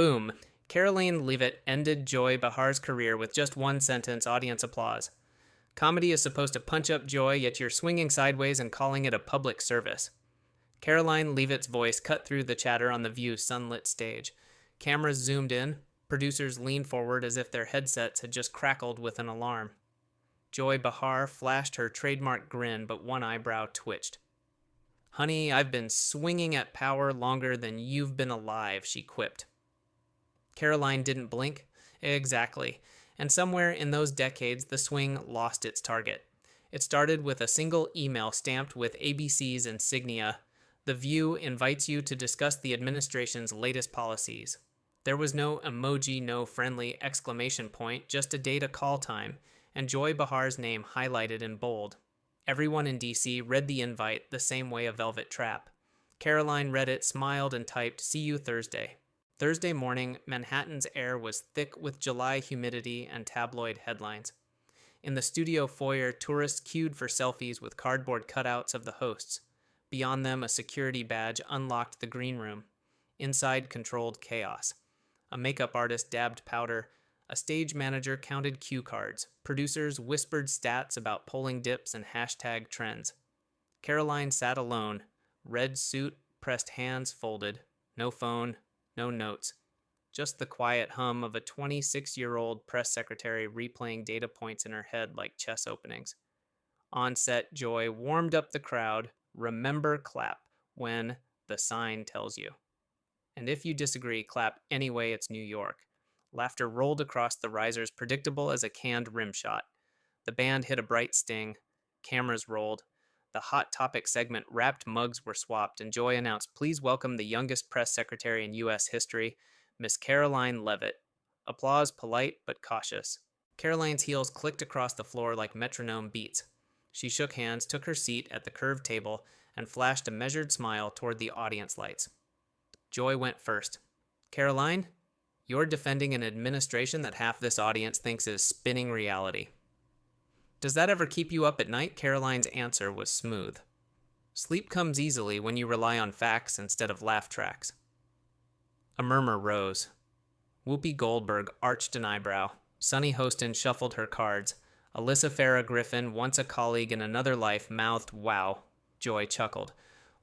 Boom. Karoline Leavitt ended Joy Behar's career with just one sentence, audience applause. Comedy is supposed to punch up joy, yet you're swinging sideways and calling it a public service. Karoline Leavitt's voice cut through the chatter on the View sunlit stage. Cameras zoomed in. Producers leaned forward as if their headsets had just crackled with an alarm. Joy Behar flashed her trademark grin, but one eyebrow twitched. "Honey, I've been swinging at power longer than you've been alive," she quipped. Karoline didn't blink. Exactly. And somewhere in those decades, the swing lost its target. It started with a single email stamped with ABC's insignia. The View invites you to discuss the administration's latest policies. There was no emoji, no friendly exclamation point, just a data call time, and Joy Behar's name highlighted in bold. Everyone in DC read the invite the same way a velvet trap. Karoline read it, smiled, and typed, "See you Thursday." Thursday morning, Manhattan's air was thick with July humidity and tabloid headlines. In the studio foyer, tourists queued for selfies with cardboard cutouts of the hosts. Beyond them, a security badge unlocked the green room. Inside, controlled chaos. A makeup artist dabbed powder. A stage manager counted cue cards. Producers whispered stats about polling dips and hashtag trends. Karoline sat alone. Red suit, pressed hands folded. No phone, no notes. Just the quiet hum of a 26-year-old press secretary replaying data points in her head like chess openings. On set, Joy warmed up the crowd. Remember, clap when the sign tells you. And if you disagree, clap anyway, it's New York. Laughter rolled across the risers, predictable as a canned rim shot. The band hit a bright sting. Cameras rolled. The Hot Topic segment wrapped, mugs were swapped, and Joy announced, "Please welcome the youngest press secretary in U.S. history, Miss Karoline Leavitt." Applause polite but cautious. Karoline's heels clicked across the floor like metronome beats. She shook hands, took her seat at the curved table, and flashed a measured smile toward the audience lights. Joy went first. "Karoline, you're defending an administration that half this audience thinks is spinning reality." "Does that ever keep you up at night?" Karoline's answer was smooth. "Sleep comes easily when you rely on facts instead of laugh tracks." A murmur rose. Whoopi Goldberg arched an eyebrow. Sunny Hostin shuffled her cards. Alyssa Farah Griffin, once a colleague in another life, mouthed, "Wow." Joy chuckled.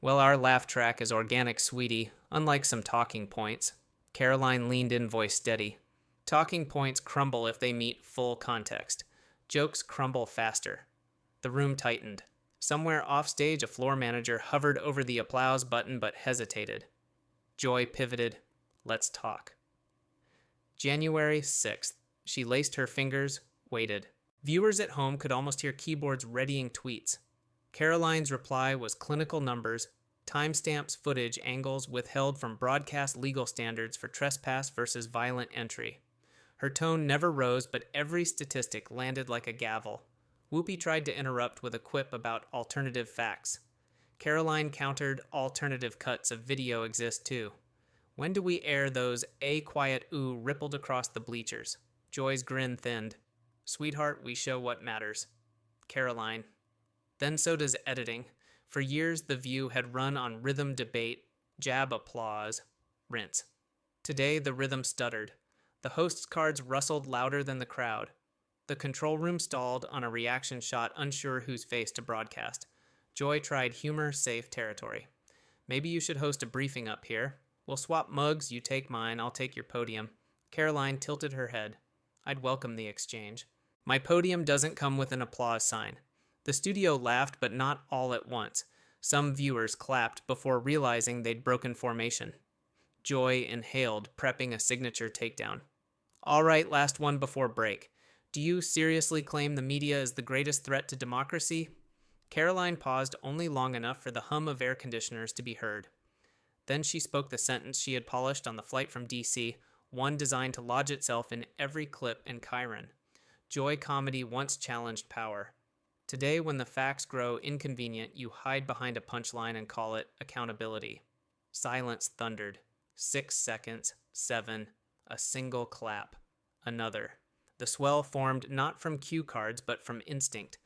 "Well, our laugh track is organic, sweetie, unlike some talking points." Karoline leaned in, voice steady. "Talking points crumble if they meet full context. Jokes crumble faster." The room tightened. Somewhere offstage, a floor manager hovered over the applause button but hesitated. Joy pivoted. "Let's talk." January 6th. She laced her fingers, waited. Viewers at home could almost hear keyboards readying tweets. Karoline's reply was clinical numbers, timestamps, footage, angles withheld from broadcast legal standards for trespass versus violent entry. Her tone never rose, but every statistic landed like a gavel. Whoopi tried to interrupt with a quip about alternative facts. Karoline countered, "Alternative cuts of video exist too." "When do we air those a quiet ooh" rippled across the bleachers. Joy's grin thinned. "Sweetheart, we show what matters." Karoline. "Then so does editing. For years, The View had run on rhythm debate, jab applause, rinse. Today, the rhythm stuttered. The host's cards rustled louder than the crowd. The control room stalled on a reaction shot, unsure whose face to broadcast. Joy tried humor-safe territory. "Maybe you should host a briefing up here. We'll swap mugs, you take mine, I'll take your podium." Karoline tilted her head. "I'd welcome the exchange." "My podium doesn't come with an applause sign." The studio laughed, but not all at once. Some viewers clapped before realizing they'd broken formation. Joy inhaled, prepping a signature takedown. "All right, last one before break. Do you seriously claim the media is the greatest threat to democracy?" Karoline paused only long enough for the hum of air conditioners to be heard. Then she spoke the sentence she had polished on the flight from DC, one designed to lodge itself in every clip in Chiron. Joy comedy once challenged power. Today, when the facts grow inconvenient, you hide behind a punchline and call it accountability. Silence thundered. 6 seconds, 7, a single clap. Another. The swell formed not from cue cards, but from instinct.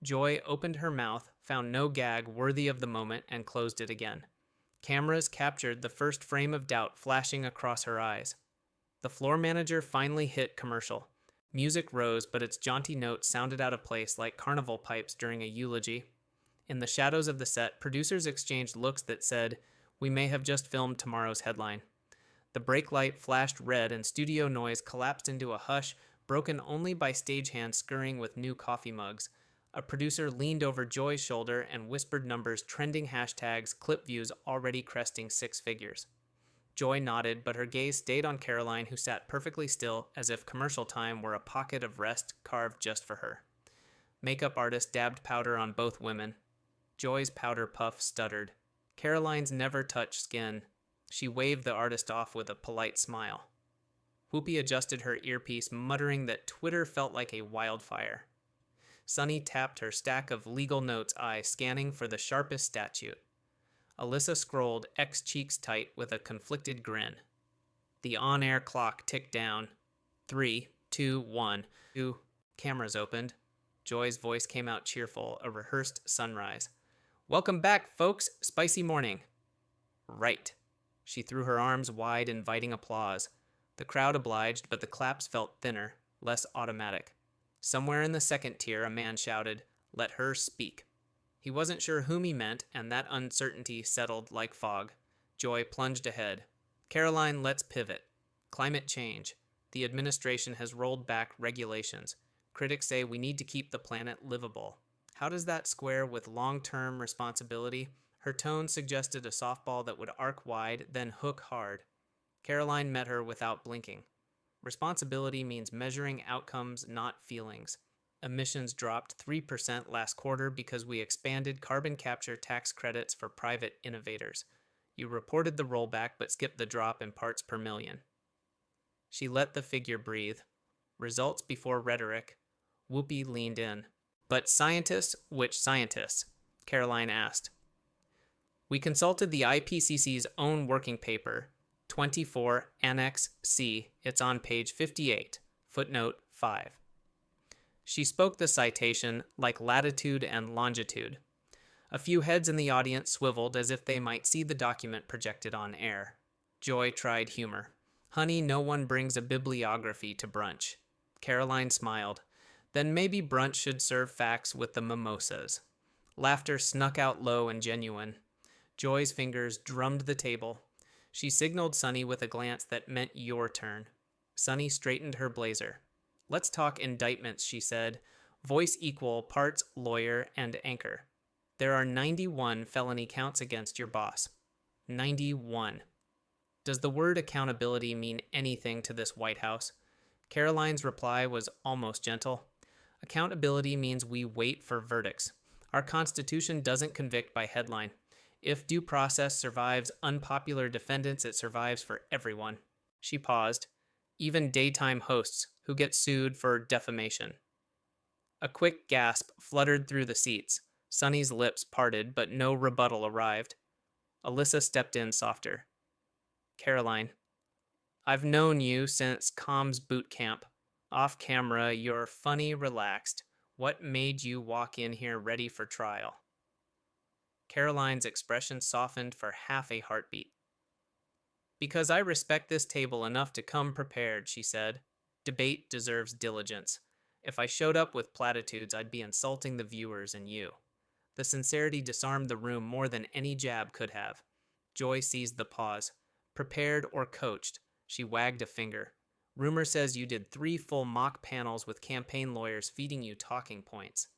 Joy opened her mouth, found no gag worthy of the moment, and closed it again. Cameras captured the first frame of doubt flashing across her eyes. The floor manager finally hit commercial. Music rose, but its jaunty notes sounded out of place like carnival pipes during a eulogy. In the shadows of the set, producers exchanged looks that said, "We may have just filmed tomorrow's headline." The brake light flashed red and studio noise collapsed into a hush, broken only by stagehands scurrying with new coffee mugs. A producer leaned over Joy's shoulder and whispered numbers, trending hashtags, clip views already cresting six figures. Joy nodded, but her gaze stayed on Karoline, who sat perfectly still, as if commercial time were a pocket of rest carved just for her. Makeup artist dabbed powder on both women. Joy's powder puff stuttered. Karoline's never touched skin. She waved the artist off with a polite smile. Whoopi adjusted her earpiece, muttering that Twitter felt like a wildfire. Sunny tapped her stack of legal notes eye, scanning for the sharpest statute. Alyssa scrolled, X cheeks tight, with a conflicted grin. The on-air clock ticked down. 3, 2, 1. 2. Cameras opened. Joy's voice came out cheerful, a rehearsed sunrise. "Welcome back, folks. Spicy morning." "Right." She threw her arms wide, inviting applause. The crowd obliged, but the claps felt thinner, less automatic. Somewhere in the second tier, a man shouted, "Let her speak." He wasn't sure whom he meant, and that uncertainty settled like fog. Joy plunged ahead. "Karoline, let's pivot. Climate change. The administration has rolled back regulations. Critics say we need to keep the planet livable. How does that square with long-term responsibility?" Her tone suggested a softball that would arc wide, then hook hard. Karoline met her without blinking. Responsibility means measuring outcomes, not feelings. Emissions dropped 3% last quarter because we expanded carbon capture tax credits for private innovators. You reported the rollback but skipped the drop in parts per million. She let the figure breathe. Results before rhetoric. Whoopi leaned in. "But scientists, which scientists?" Karoline asked. "We consulted the IPCC's own working paper, 24 Annex C. It's on page 58, footnote 5. She spoke the citation like latitude and longitude. A few heads in the audience swiveled as if they might see the document projected on air. Joy tried humor. "Honey, no one brings a bibliography to brunch." Karoline smiled. "Then maybe brunch should serve facts with the mimosas." Laughter snuck out low and genuine. Joy's fingers drummed the table. She signaled Sunny with a glance that meant your turn. Sunny straightened her blazer. "Let's talk indictments," she said. "Voice equal, parts lawyer and anchor. There are 91 felony counts against your boss." 91. Does the word accountability mean anything to this White House? Karoline's reply was almost gentle. "Accountability means we wait for verdicts. Our Constitution doesn't convict by headline. If due process survives unpopular defendants, it survives for everyone." She paused. "Even daytime hosts who get sued for defamation." A quick gasp fluttered through the seats. Sunny's lips parted, but no rebuttal arrived. Alyssa stepped in softer. "Karoline, I've known you since comms boot camp. Off camera, you're funny, relaxed. What made you walk in here ready for trial?" Karoline's expression softened for half a heartbeat. "Because I respect this table enough to come prepared," she said. "Debate deserves diligence. If I showed up with platitudes, I'd be insulting the viewers and you." The sincerity disarmed the room more than any jab could have. Joy seized the pause. "Prepared or coached?" She wagged a finger. "Rumor says you did 3 full mock panels with campaign lawyers feeding you talking points."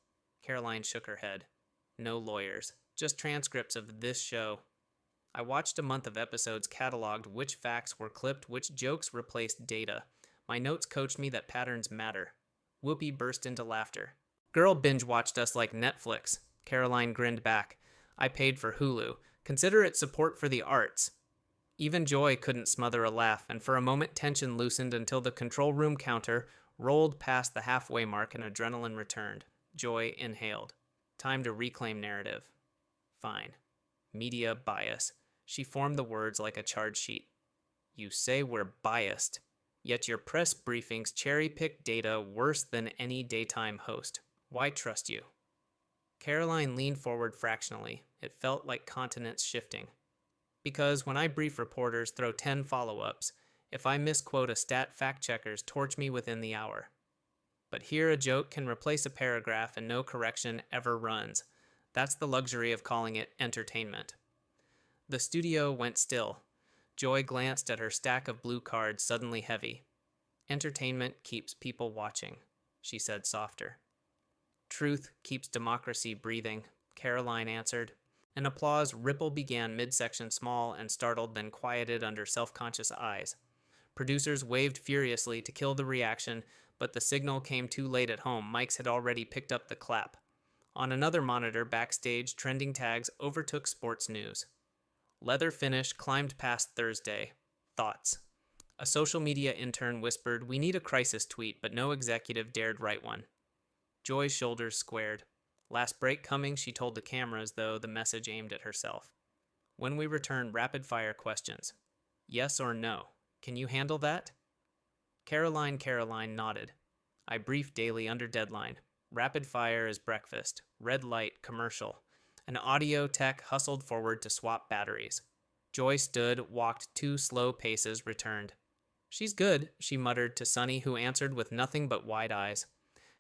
Karoline shook her head. "No lawyers. Just transcripts of this show. I watched a month of episodes cataloged which facts were clipped, which jokes replaced data. My notes coached me that patterns matter." Whoopi burst into laughter. "Girl binge-watched us like Netflix." Karoline grinned back. "I paid for Hulu. Consider it support for the arts." Even Joy couldn't smother a laugh, and for a moment tension loosened until the control room counter rolled past the halfway mark and adrenaline returned. Joy inhaled. Time to reclaim narrative. Fine. Media bias. She formed the words like a charge sheet. "You say we're biased, yet your press briefings cherry-pick data worse than any daytime host. Why trust you?" Karoline leaned forward fractionally. It felt like continents shifting. Because when I brief reporters, throw 10 follow-ups. If I misquote a stat, fact-checkers torch me within the hour. But here a joke can replace a paragraph and no correction ever runs. That's the luxury of calling it entertainment. The studio went still. Joy glanced at her stack of blue cards, suddenly heavy. Entertainment keeps people watching, she said softer. Truth keeps democracy breathing, Karoline answered. An applause ripple began midsection small and startled, then quieted under self-conscious eyes. Producers waved furiously to kill the reaction, but the signal came too late at home. Mics had already picked up the clap. On another monitor backstage, trending tags overtook sports news. Leather finish climbed past Thursday. Thoughts. A social media intern whispered, "We need a crisis tweet," but no executive dared write one. Joy's shoulders squared. Last break coming, she told the cameras, though the message aimed at herself. When we return, rapid-fire questions. Yes or no? Can you handle that? Karoline nodded. I brief daily under deadline. Rapid fire is breakfast. Red light, commercial. An audio tech hustled forward to swap batteries. Joy stood, walked 2 slow paces, returned. She's good, she muttered to Sonny, who answered with nothing but wide eyes.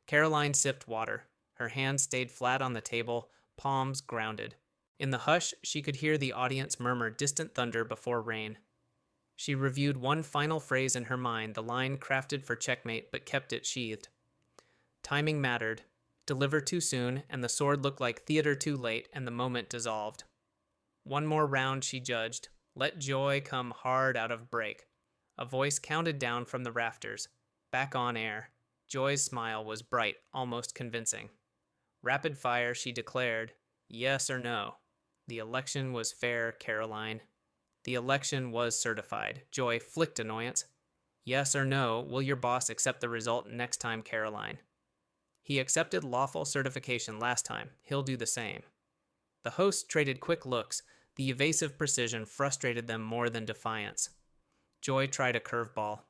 Karoline sipped water. Her hands stayed flat on the table, palms grounded. In the hush, she could hear the audience murmur distant thunder before rain. She reviewed one final phrase in her mind, the line crafted for checkmate, but kept it sheathed. Timing mattered. Deliver too soon, and the sword looked like theater too late, and the moment dissolved. One more round, she judged. Let joy come hard out of break. A voice counted down from the rafters. Back on air. Joy's smile was bright, almost convincing. Rapid fire, she declared. Yes or no? The election was fair, Karoline. The election was certified. Joy flicked annoyance. Yes or no, will your boss accept the result next time, Karoline? He accepted lawful certification last time. He'll do the same. The hosts traded quick looks. The evasive precision frustrated them more than defiance. Joy tried a curveball.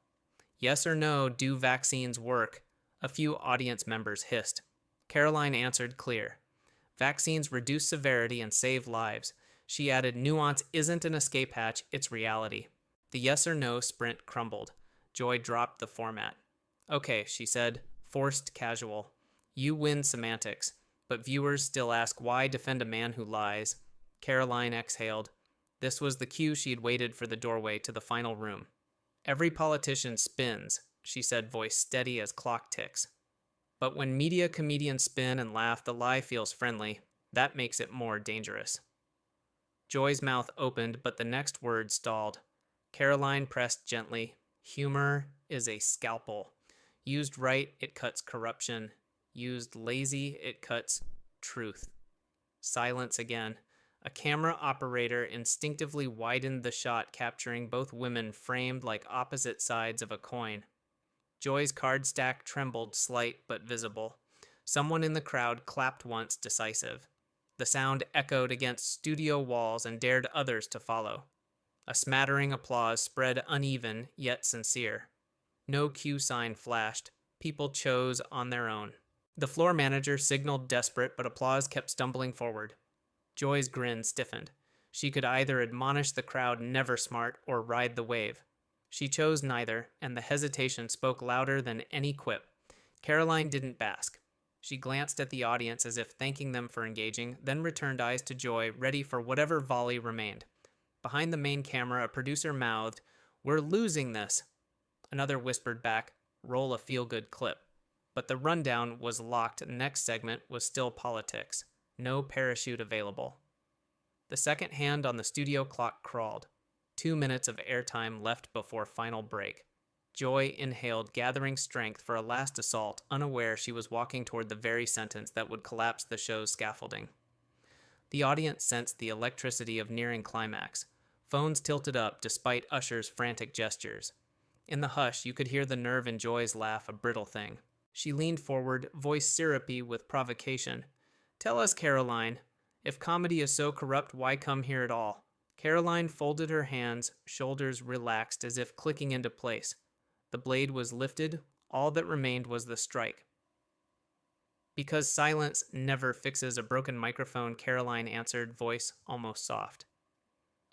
Yes or no, do vaccines work? A few audience members hissed. Karoline answered clear. Vaccines reduce severity and save lives. She added, nuance isn't an escape hatch, it's reality. The yes or no sprint crumbled. Joy dropped the format. Okay, she said, forced casual. You win semantics, but viewers still ask why defend a man who lies. Karoline exhaled. This was the cue she'd waited for the doorway to the final room. Every politician spins, she said, voice steady as clock ticks. But when media comedians spin and laugh, the lie feels friendly. That makes it more dangerous. Joy's mouth opened, but the next word stalled. Karoline pressed gently. Humor is a scalpel. Used right, it cuts corruption. Used lazy, it cuts truth. Silence again. A camera operator instinctively widened the shot, capturing both women framed like opposite sides of a coin. Joy's card stack trembled, slight but visible. Someone in the crowd clapped once, decisive. The sound echoed against studio walls and dared others to follow. A smattering applause spread uneven, yet sincere. No cue sign flashed. People chose on their own. The floor manager signaled desperate, but applause kept stumbling forward. Joy's grin stiffened. She could either admonish the crowd never smart or ride the wave. She chose neither, and the hesitation spoke louder than any quip. Karoline didn't bask. She glanced at the audience as if thanking them for engaging, then returned eyes to Joy, ready for whatever volley remained. Behind the main camera, a producer mouthed, "We're losing this." Another whispered back, "Roll a feel-good clip." But the rundown was locked. The next segment was still politics. No parachute available. The second hand on the studio clock crawled. 2 minutes of airtime left before final break. Joy inhaled, gathering strength for a last assault, unaware she was walking toward the very sentence that would collapse the show's scaffolding. The audience sensed the electricity of nearing climax. Phones tilted up despite ushers' frantic gestures. In the hush, you could hear the nerve in Joy's laugh, a brittle thing. She leaned forward, voice syrupy with provocation. "Tell us, Karoline, if comedy is so corrupt, why come here at all?" Karoline folded her hands, shoulders relaxed as if clicking into place. The blade was lifted. All that remained was the strike. Because silence never fixes a broken microphone, Karoline answered, voice almost soft.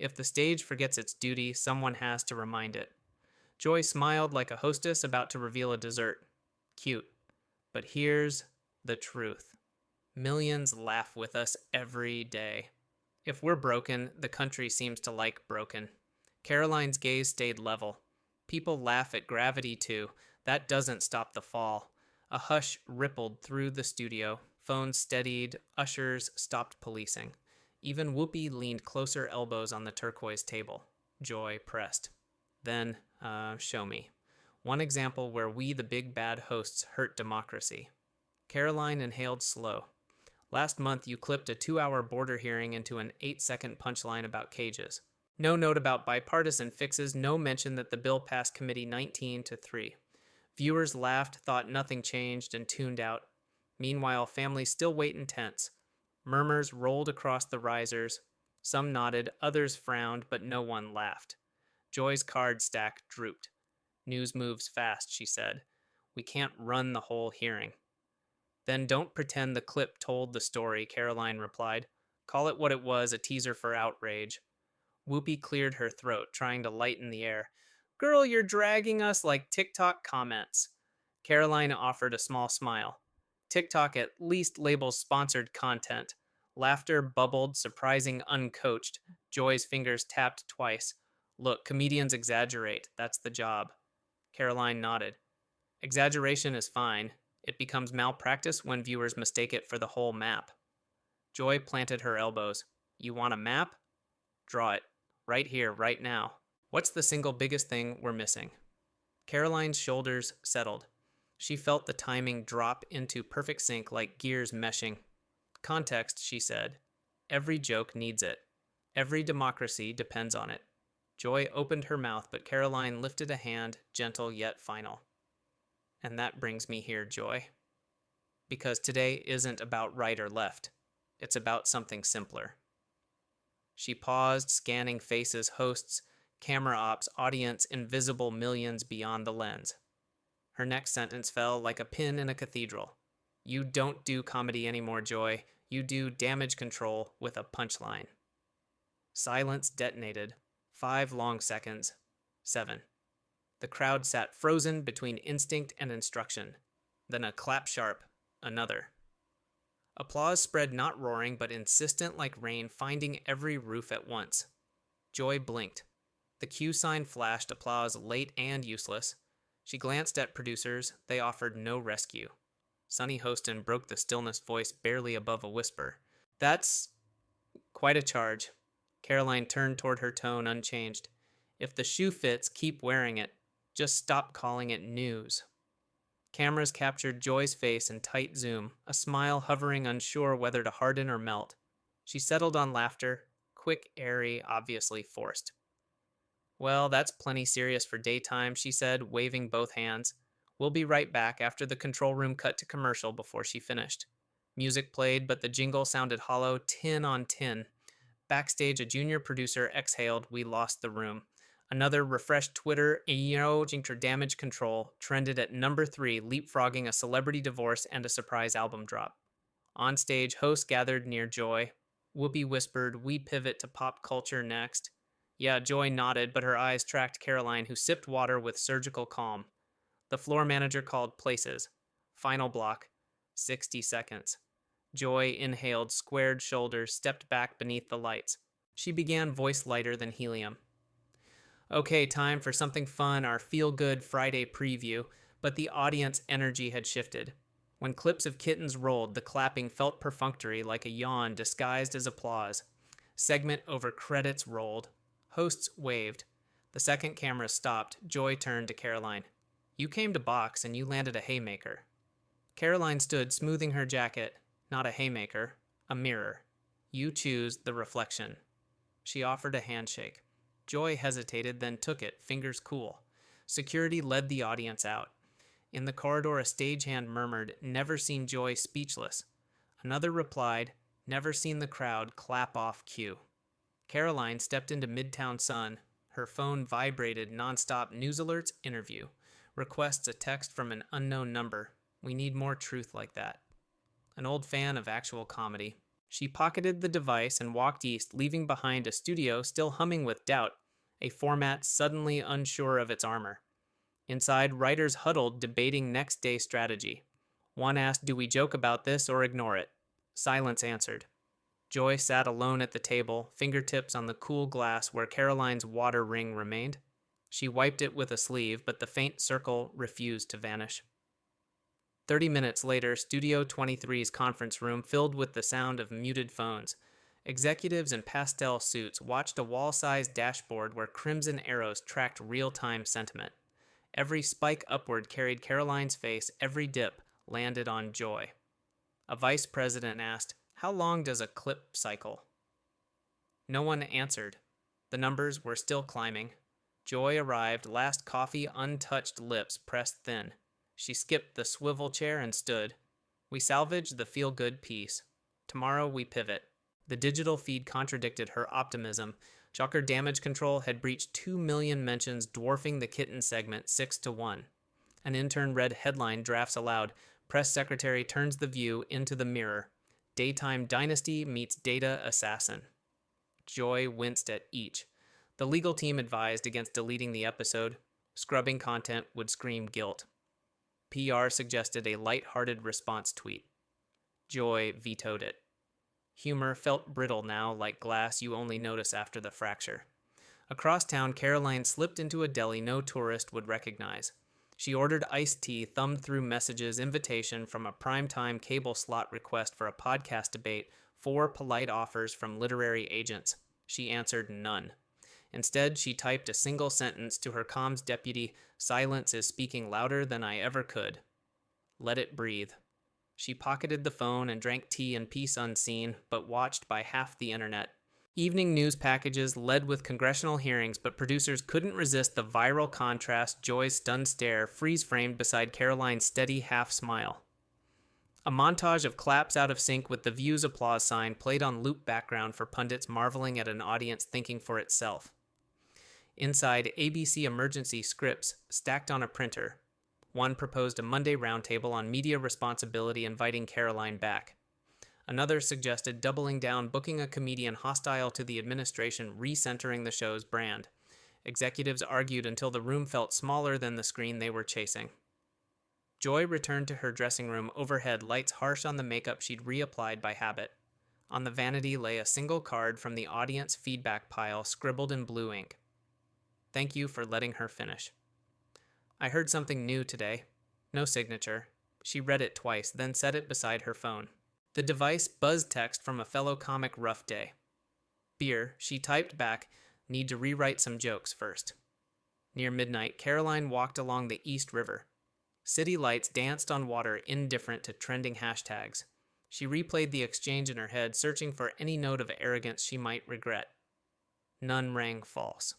If the stage forgets its duty, someone has to remind it. Joy smiled like a hostess about to reveal a dessert. Cute. But here's the truth. Millions laugh with us every day. If we're broken, the country seems to like broken. Caroline's gaze stayed level. People laugh at gravity too. That doesn't stop the fall. A hush rippled through the studio. Phones steadied. Ushers stopped policing. Even Whoopi leaned closer elbows on the turquoise table. Joy pressed. Then, show me. One example where we, the big bad hosts, hurt democracy. Karoline inhaled slow. Last month, you clipped a 2-hour border hearing into an 8-second punchline about cages. No note about bipartisan fixes, no mention that the bill passed committee 19-3. Viewers laughed, thought nothing changed, and tuned out. Meanwhile, families still wait in tents. Murmurs rolled across the risers. Some nodded, others frowned, but no one laughed. Joy's card stack drooped. News moves fast, she said. We can't run the whole hearing. Then don't pretend the clip told the story, Karoline replied. Call it what it was, a teaser for outrage. Whoopi cleared her throat, trying to lighten the air. Girl, you're dragging us like TikTok comments. Karoline offered a small smile. TikTok at least labels sponsored content. Laughter bubbled, surprising uncoached. Joy's fingers tapped twice. Look, comedians exaggerate. That's the job. Karoline nodded. Exaggeration is fine. It becomes malpractice when viewers mistake it for the whole map. Joy planted her elbows. You want a map? Draw it. Right here, right now. What's the single biggest thing we're missing? Karoline's shoulders settled. She felt the timing drop into perfect sync like gears meshing. Context, she said. Every joke needs it. Every democracy depends on it. Joy opened her mouth, but Karoline lifted a hand, gentle yet final. And that brings me here, Joy. Because today isn't about right or left. It's about something simpler. She paused, scanning faces, hosts, camera ops, audience, invisible millions beyond the lens. Her next sentence fell like a pin in a cathedral. You don't do comedy anymore, Joy. You do damage control with a punchline. Silence detonated. 5 long seconds. 7. The crowd sat frozen between instinct and instruction. Then a clap sharp. Another. Applause spread not roaring, but insistent like rain, finding every roof at once. Joy blinked. The cue sign flashed, applause late and useless. She glanced at producers. They offered no rescue. Sonny Hostin broke the stillness, voice barely above a whisper. That's quite a charge. Karoline turned toward her, tone unchanged. If the shoe fits, keep wearing it. Just stop calling it news. Cameras captured Joy's face in tight zoom, a smile hovering, unsure whether to harden or melt. She settled on laughter, quick, airy, obviously forced. Well, that's plenty serious for daytime, she said, waving both hands. We'll be right back after the control room cut to commercial before she finished. Music played, but the jingle sounded hollow, tin on tin. Backstage, a junior producer exhaled, we lost the room. Another refreshed Twitter, damage control, trended at number 3, leapfrogging a celebrity divorce and a surprise album drop. On stage, hosts gathered near Joy. Whoopi whispered, we pivot to pop culture next. Yeah, Joy nodded, but her eyes tracked Karoline, who sipped water with surgical calm. The floor manager called places. Final block. 60 seconds. Joy inhaled, squared shoulders, stepped back beneath the lights. She began, voice lighter than helium. Okay, time for something fun, our feel-good Friday preview, but the audience energy had shifted. When clips of kittens rolled, the clapping felt perfunctory, like a yawn disguised as applause. Segment over credits rolled. Hosts waved. The second camera stopped. Joy turned to Karoline. You came to box and you landed a haymaker. Karoline stood, smoothing her jacket. Not a haymaker, a mirror. You choose the reflection. She offered a handshake. Joy hesitated, then took it, fingers cool. Security led the audience out. In the corridor, a stagehand murmured, never seen Joy speechless. Another replied, never seen the crowd clap off cue. Karoline stepped into Midtown Sun. Her phone vibrated nonstop, news alerts, interview. Requests a text from an unknown number. We need more truth like that. An old fan of actual comedy. She pocketed the device and walked east, leaving behind a studio still humming with doubt, a format suddenly unsure of its armor. Inside, writers huddled, debating next day strategy. One asked, "Do we joke about this or ignore it?" Silence answered. Joy sat alone at the table, fingertips on the cool glass where Karoline's water ring remained. She wiped it with a sleeve, but the faint circle refused to vanish. 30 minutes later, Studio 23's conference room filled with the sound of muted phones. Executives in pastel suits watched a wall-sized dashboard where crimson arrows tracked real-time sentiment. Every spike upward carried Karoline's face, every dip landed on Joy. A vice president asked, "How long does a clip cycle?" No one answered. The numbers were still climbing. Joy arrived, last coffee untouched, lips pressed thin. She skipped the swivel chair and stood. "We salvaged the feel-good piece. Tomorrow we pivot." The digital feed contradicted her optimism. Shocker Damage Control had breached 2 million mentions, dwarfing the kitten segment 6-1. An intern read headline drafts aloud. Press secretary turns the view into the mirror. Daytime dynasty meets data assassin. Joy winced at each. The legal team advised against deleting the episode. Scrubbing content would scream guilt. PR suggested a light-hearted response tweet. Joy vetoed it. Humor felt brittle now, like glass you only notice after the fracture. Across town, Karoline slipped into a deli no tourist would recognize. She ordered iced tea, thumbed through messages, invitation from a primetime cable slot request for a podcast debate, 4 polite offers from literary agents. She answered none. Instead, she typed a single sentence to her comms deputy, "Silence is speaking louder than I ever could." Let it breathe. She pocketed the phone and drank tea in peace unseen, but watched by half the internet. Evening news packages led with congressional hearings, but producers couldn't resist the viral contrast, Joy's stunned stare, freeze-framed beside Karoline's steady half-smile. A montage of claps out of sync with the View's applause sign played on loop background for pundits marveling at an audience thinking for itself. Inside, ABC emergency scripts stacked on a printer. One proposed a Monday roundtable on media responsibility, inviting Karoline back. Another suggested doubling down, booking a comedian hostile to the administration, recentering the show's brand. Executives argued until the room felt smaller than the screen they were chasing. Joy returned to her dressing room, overhead, lights harsh on the makeup she'd reapplied by habit. On the vanity lay a single card from the audience feedback pile, scribbled in blue ink. "Thank you for letting her finish." "I heard something new today." No signature. She read it twice, then set it beside her phone. The device buzzed text from a fellow comic, "Rough day." "Beer," she typed back, "need to rewrite some jokes first." Near midnight, Karoline walked along the East River. City lights danced on water, indifferent to trending hashtags. She replayed the exchange in her head, searching for any note of arrogance she might regret. None rang false.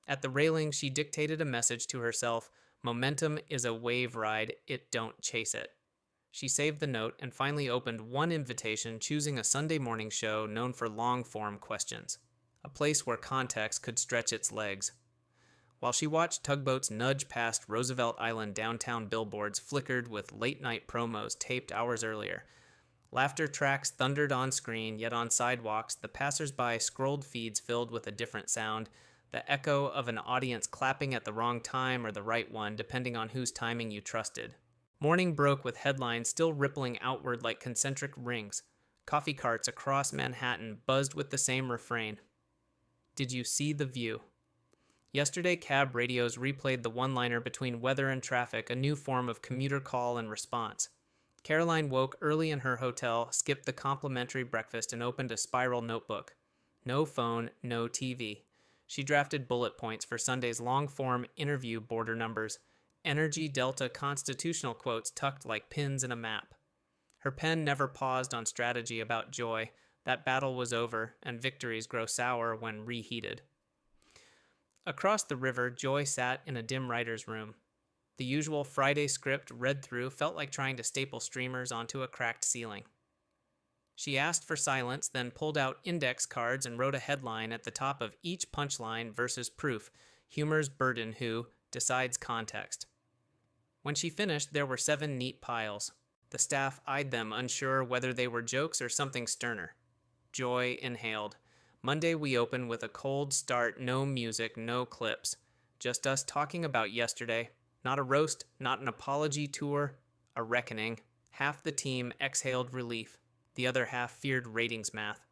At the railing, she dictated a message to herself. "Momentum is a wave ride, it don't chase it." She saved the note and finally opened one invitation, choosing a Sunday morning show known for long-form questions, a place where context could stretch its legs. While she watched tugboats nudge past Roosevelt Island downtown billboards flickered with late-night promos taped hours earlier, laughter tracks thundered on screen, yet on sidewalks, the passers-by scrolled feeds filled with a different sound, the echo of an audience clapping at the wrong time or the right one, depending on whose timing you trusted. Morning broke with headlines still rippling outward like concentric rings. Coffee carts across Manhattan buzzed with the same refrain. "Did you see the View?" Yesterday, cab radios replayed the one-liner between weather and traffic, a new form of commuter call and response. Karoline woke early in her hotel, skipped the complimentary breakfast, and opened a spiral notebook. No phone, no TV. She drafted bullet points for Sunday's long-form interview border numbers, Energy Delta constitutional quotes tucked like pins in a map. Her pen never paused on strategy about Joy. That battle was over, and victories grow sour when reheated. Across the river, Joy sat in a dim writer's room. The usual Friday script read through felt like trying to staple streamers onto a cracked ceiling. She asked for silence, then pulled out index cards and wrote a headline at the top of each punchline versus proof, humor's burden who decides context. When she finished, there were 7 neat piles. The staff eyed them, unsure whether they were jokes or something sterner. Joy inhaled. Monday we open with a cold start, no music, no clips. Just us talking about yesterday. Not a roast, not an apology tour, a reckoning. Half the team exhaled relief. The other half feared ratings math.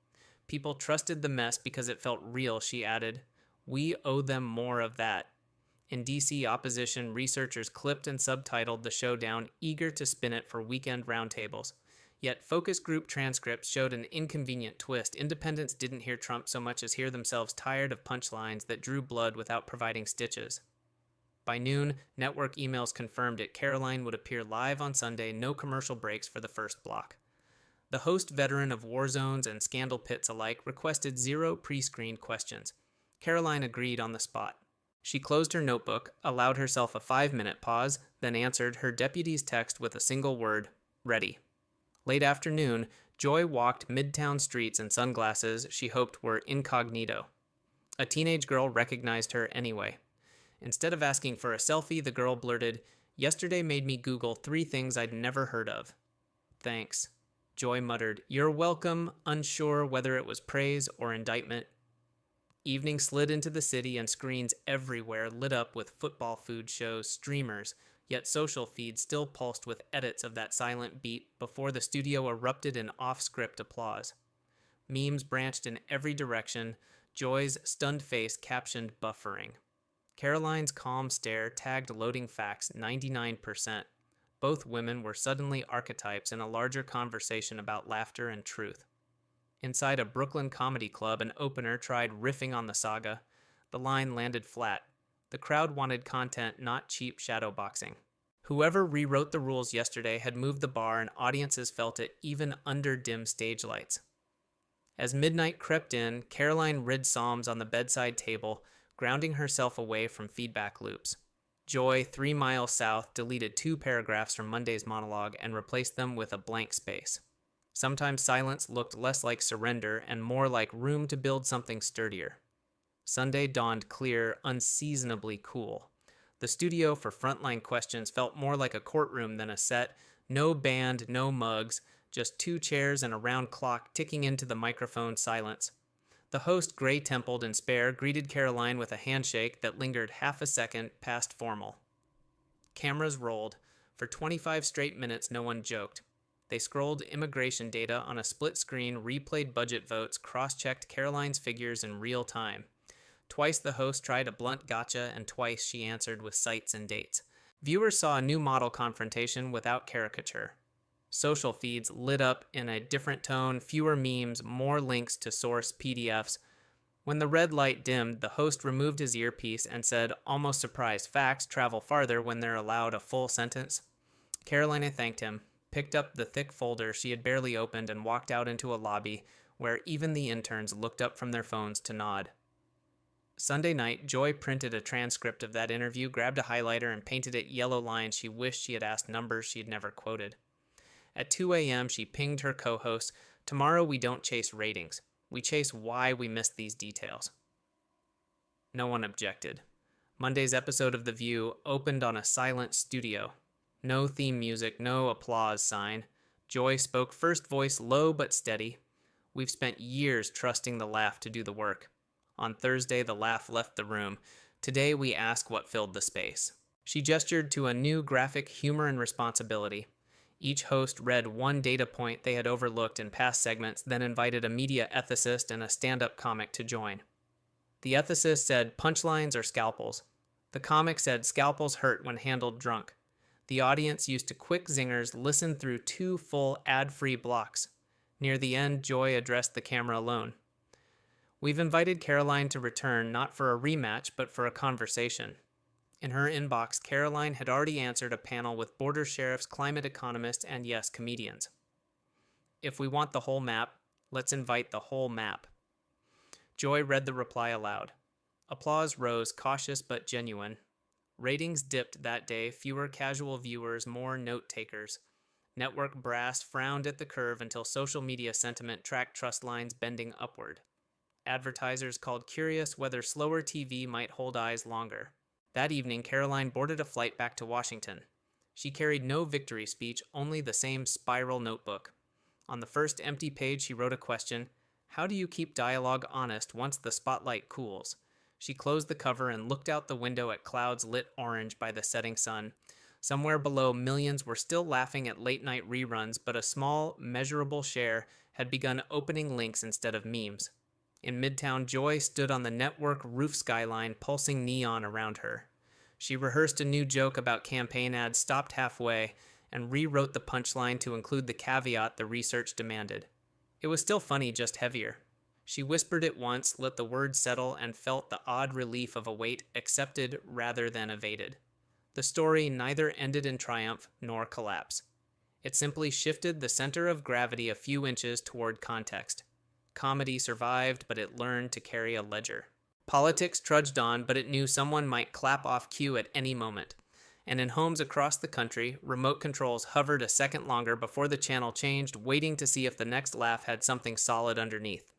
People trusted the mess because it felt real, she added. We owe them more of that. In DC opposition, researchers clipped and subtitled the showdown, eager to spin it for weekend roundtables. Yet focus group transcripts showed an inconvenient twist. Independents didn't hear Trump so much as hear themselves tired of punchlines that drew blood without providing stitches. By noon, network emails confirmed it. Karoline would appear live on Sunday, no commercial breaks for the first block. The host, veteran of war zones and scandal pits alike, requested 0 pre-screened questions. Karoline agreed on the spot. She closed her notebook, allowed herself a 5-minute pause, then answered her deputy's text with a single word, ready. Late afternoon, Joy walked midtown streets in sunglasses she hoped were incognito. A teenage girl recognized her anyway. Instead of asking for a selfie, the girl blurted, "Yesterday made me Google 3 things I'd never heard of." "Thanks." Joy muttered, "You're welcome," unsure whether it was praise or indictment. Evening slid into the city and screens everywhere lit up with football food shows, streamers, yet social feeds still pulsed with edits of that silent beat before the studio erupted in off-script applause. Memes branched in every direction, Joy's stunned face captioned buffering. Karoline's calm stare tagged loading facts 99%. Both women were suddenly archetypes in a larger conversation about laughter and truth. Inside a Brooklyn comedy club, an opener tried riffing on the saga. The line landed flat. The crowd wanted content, not cheap shadowboxing. Whoever rewrote the rules yesterday had moved the bar, and audiences felt it even under dim stage lights. As midnight crept in, Karoline read psalms on the bedside table, grounding herself away from feedback loops. Joy, 3 miles south, deleted 2 paragraphs from Monday's monologue and replaced them with a blank space. Sometimes silence looked less like surrender and more like room to build something sturdier. Sunday dawned clear, unseasonably cool. The studio for frontline questions felt more like a courtroom than a set. No band, no mugs, just 2 chairs and a round clock ticking into the microphone silence. The host, gray-templed and spare, greeted Karoline with a handshake that lingered half a second past formal. Cameras rolled. For 25 straight minutes, no one joked. They scrolled immigration data on a split screen, replayed budget votes, cross-checked Karoline's figures in real time. Twice the host tried a blunt gotcha, and twice she answered with cites and dates. Viewers saw a new model confrontation without caricature. Social feeds lit up in a different tone, fewer memes, more links to source PDFs. When the red light dimmed, the host removed his earpiece and said, almost surprised, facts travel farther when they're allowed a full sentence. Karoline thanked him, picked up the thick folder she had barely opened, and walked out into a lobby where even the interns looked up from their phones to nod. Sunday night, Joy printed a transcript of that interview, grabbed a highlighter, and painted it yellow lines she wished she had asked numbers she had never quoted. At 2 a.m., she pinged her co-host, "Tomorrow we don't chase ratings. We chase why we missed these details." No one objected. Monday's episode of The View opened on a silent studio. No theme music, no applause sign. Joy spoke first voice low but steady. "We've spent years trusting the laugh to do the work. On Thursday, the laugh left the room. Today, we ask what filled the space." She gestured to a new graphic, humor and responsibility. Each host read one data point they had overlooked in past segments, then invited a media ethicist and a stand-up comic to join. The ethicist said punchlines or scalpels. The comic said scalpels hurt when handled drunk. The audience, used to quick zingers, listened through 2 full ad-free blocks. Near the end, Joy addressed the camera alone. "We've invited Karoline to return, not for a rematch, but for a conversation." In her inbox, Karoline had already answered a panel with border sheriffs, climate economists, and yes, comedians. "If we want the whole map, let's invite the whole map." Joy read the reply aloud. Applause rose, cautious but genuine. Ratings dipped that day, fewer casual viewers, more note-takers. Network brass frowned at the curve until social media sentiment tracked trust lines bending upward. Advertisers called curious whether slower TV might hold eyes longer. That evening, Karoline boarded a flight back to Washington. She carried no victory speech, only the same spiral notebook. On the first empty page, she wrote a question: how do you keep dialogue honest once the spotlight cools? She closed the cover and looked out the window at clouds lit orange by the setting sun. Somewhere below, millions were still laughing at late-night reruns, but a small, measurable share had begun opening links instead of memes. In Midtown, Joy stood on the network roof skyline, pulsing neon around her. She rehearsed a new joke about campaign ads, stopped halfway, and rewrote the punchline to include the caveat the research demanded. It was still funny, just heavier. She whispered it once, let the words settle, and felt the odd relief of a weight accepted rather than evaded. The story neither ended in triumph nor collapse. It simply shifted the center of gravity a few inches toward context. Comedy survived, but it learned to carry a ledger. Politics trudged on, but it knew someone might clap off cue at any moment. And in homes across the country, remote controls hovered a second longer before the channel changed, waiting to see if the next laugh had something solid underneath.